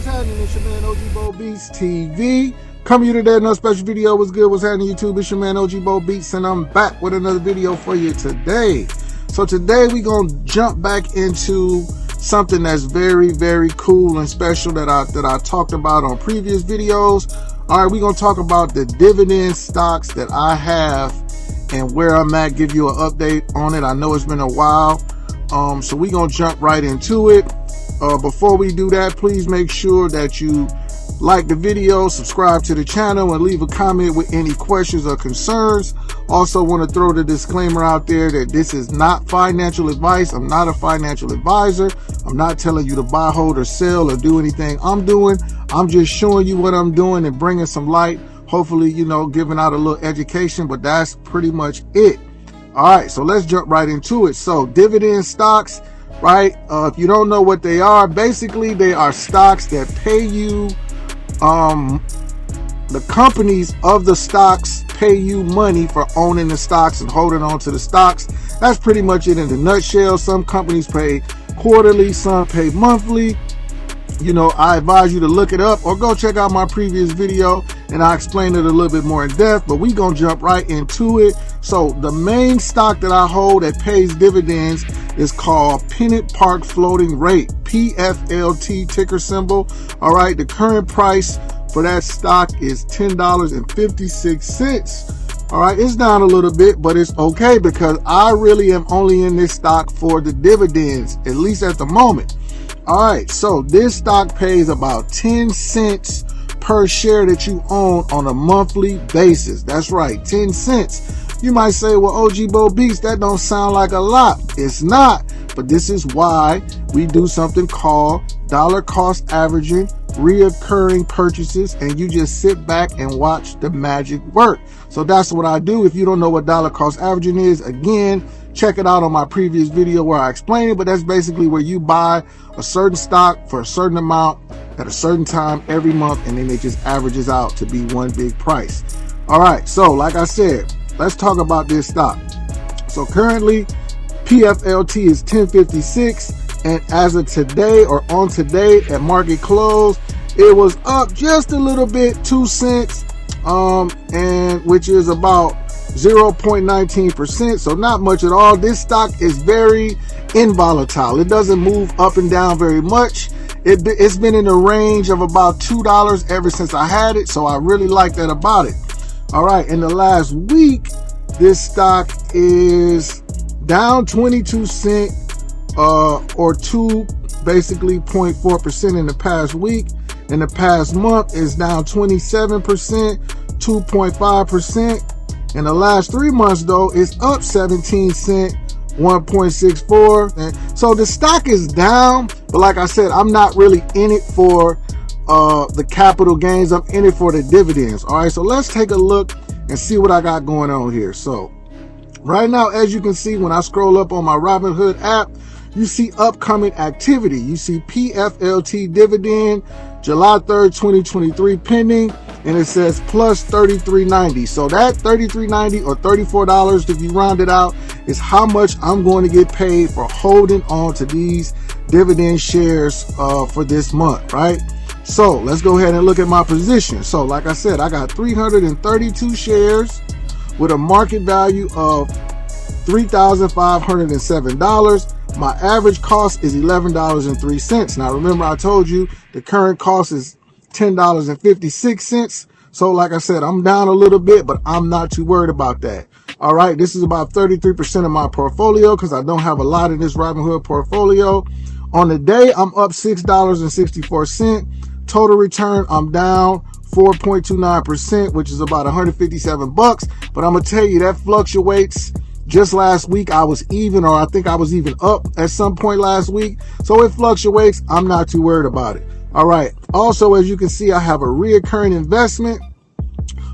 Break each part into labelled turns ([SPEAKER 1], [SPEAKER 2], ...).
[SPEAKER 1] what's happening? It's your man OG Bo Beats TV. Coming to you today, another special video. What's good? What's happening, YouTube? It's your man OG Bo Beats, and I'm back with another video for you today. So today we're gonna jump back into something that's very, very cool and special that I talked about on previous videos. All right, we're gonna talk about the dividend stocks that I have and where I'm at. Give you an update on it. I know it's been a while, so we're gonna jump right into it. Before we do that, please make sure that you like the video, subscribe to the channel, and leave a comment with any questions or concerns. Also want to throw the disclaimer out there that this is not financial advice. I'm not a financial advisor. I'm not telling you to buy, hold, or sell or do anything I'm doing. I'm just showing you what I'm doing and bringing some light. Hopefully, you know, giving out a little education, but that's pretty much it. All right, so let's jump right into it. So dividend stocks, right? If you don't know what they are, basically they are stocks that pay you, the companies of the stocks pay you money for owning the stocks and holding on to the stocks. That's pretty much it in a nutshell. Some companies pay quarterly, some pay monthly. You know, I advise you to look it up or go check out my previous video and I explain it a little bit more in depth, but we gonna jump right into it. So the main stock that I hold that pays dividends is called PennantPark Floating Rate, PFLT ticker symbol. All right, the current price for that stock is $10.56. All right, it's down a little bit, but it's okay because I really am only in this stock for the dividends, at least at the moment. All right, so this stock pays about 10 cents per share that you own on a monthly basis. That's right, 10 cents. You might say, well, OG Bo Beats, that don't sound like a lot. It's not, but this is why we do something called dollar cost averaging, reoccurring purchases, and you just sit back and watch the magic work. So that's what I do. If you don't know what dollar cost averaging is, again, check it out on my previous video where I explain it, but that's basically where you buy a certain stock for a certain amount at a certain time every month, and then it just averages out to be one big price. All right, so like I said, let's talk about this stock. So currently, PFLT is 1056, and as of today or on today at market close, it was up just a little bit, 2 cents, and which is about 0.19%, so not much at all. This stock is very involatile. It doesn't move up and down very much. It's been in the range of about $2 ever since I had it, so I really like that about it. All right, in the last week, this stock is down 22 cents, or basically 0.4% in the past week. In the past month, is down 27%, 2.5%. In the last 3 months, though, it's up 17 cents, 1.64. And so the stock is down, but like I said, I'm not really in it for the capital gains. I'm in it for the dividends. All right, so let's take a look and see what I got going on here. So right now, as you can see, when I scroll up on my Robinhood app, you see upcoming activity. You see PFLT dividend, July 3rd, 2023 pending, and it says plus $33.90. So that $33.90 or $34, if you round it out, is how much I'm going to get paid for holding on to these dividend shares for this month, right? So let's go ahead and look at my position. So like I said, I got 332 shares with a market value of $3,507. My average cost is $11.03. Now remember, I told you the current cost is $10.56. So like I said, I'm down a little bit, but I'm not too worried about that. All right, this is about 33% of my portfolio because I don't have a lot in this Robinhood portfolio. On the day, I'm up $6.64. Total return, I'm down 4.29%, which is about 157 bucks. But I'm gonna tell you that fluctuates. Just last week I was even, or I think I was even up at some point last week. So it fluctuates. I'm not too worried about it. All right. Also, as you can see, I have a reoccurring investment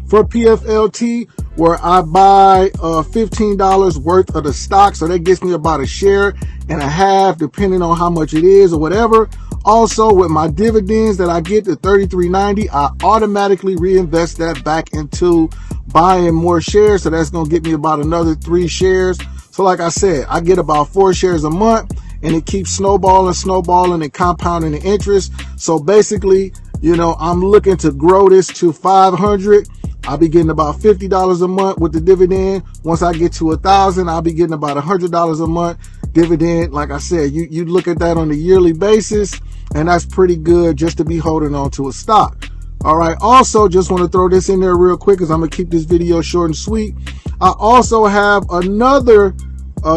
[SPEAKER 1] for PFLT where I buy $15 worth of the stock. So that gets me about a share and a half, depending on how much it is or whatever. Also, with my dividends that I get, the $33.90, I automatically reinvest that back into buying more shares. So that's going to get me about another 3 shares. So like I said, I get about 4 shares a month. and it keeps snowballing and compounding the interest. So basically, you know, I'm looking to grow this to 500. I'll be getting about $50 a month with the dividend. Once I get to 1,000, I'll be getting about $100 a month dividend. Like I said, you look at that on a yearly basis, and that's pretty good just to be holding on to a stock. All right. Also, just want to throw this in there real quick because I'm going to keep this video short and sweet. I also have another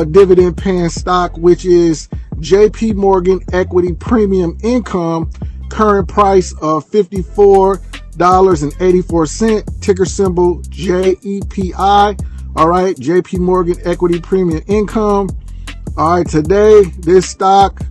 [SPEAKER 1] dividend paying stock, which is JP Morgan Equity Premium Income, current price of $54.84, ticker symbol JEPI. All right, JP Morgan Equity Premium Income. All right, today this stock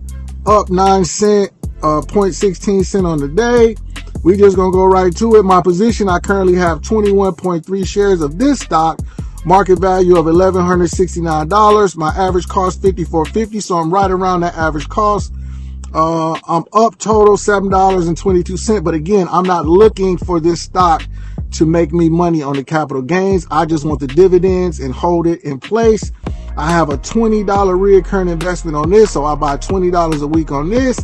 [SPEAKER 1] up 9 cents, 0.16 cent on the day. We just gonna go right to it. My position, I currently have 21.3 shares of this stock, market value of $1,169. My average cost $54.50, so I'm right around that average cost. I'm up total $7.22, but again, I'm not looking for this stock to make me money on the capital gains. I just want the dividends and hold it in place. I have a $20 reoccurring investment on this, so I buy $20 a week on this,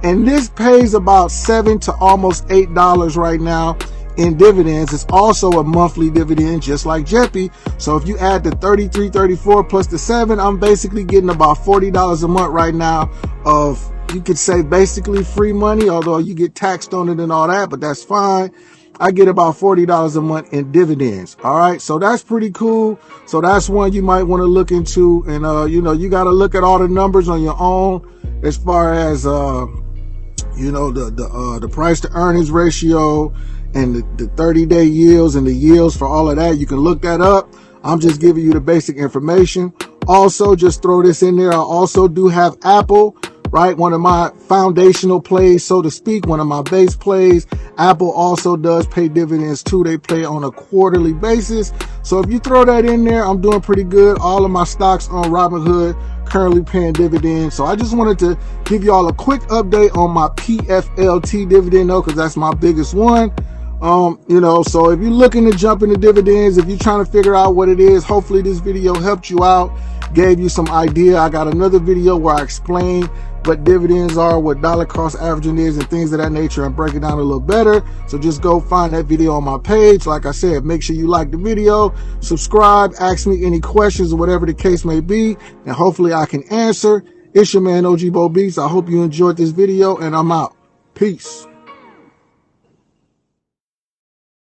[SPEAKER 1] and this pays about $7 to almost $8 right now in dividends. It's also a monthly dividend, just like JEPI. So if you add the 33, 34 plus the 7, I'm basically getting about $40 a month right now of, you could say, basically free money, although you get taxed on it and all that, but that's fine. I get about $40 a month in dividends. All right. So that's pretty cool. So that's one you might want to look into. And, you know, you got to look at all the numbers on your own as far as, you know, the price to earnings ratio and the 30-day yields and the yields for all of that. You can look that up. I'm just giving you the basic information. Also, just throw this in there. I also do have Apple, right? One of my foundational plays, so to speak, one of my base plays. Apple also does pay dividends too. They pay on a quarterly basis. So if you throw that in there, I'm doing pretty good. All of my stocks on Robinhood currently paying dividends. So I just wanted to give you all a quick update on my PFLT dividend though, because that's my biggest one. You know, so if you're looking to jump into dividends, if you're trying to figure out what it is, hopefully this video helped you out, gave you some idea. I got another video where I explain what dividends are, what dollar cost averaging is, and things of that nature, and break it down a little better. So just go find that video on my page. Like I said, make sure you like the video, subscribe, ask me any questions or whatever the case may be, and hopefully I can answer. It's your man OG Bo Beats. I hope you enjoyed this video, and I'm out. Peace.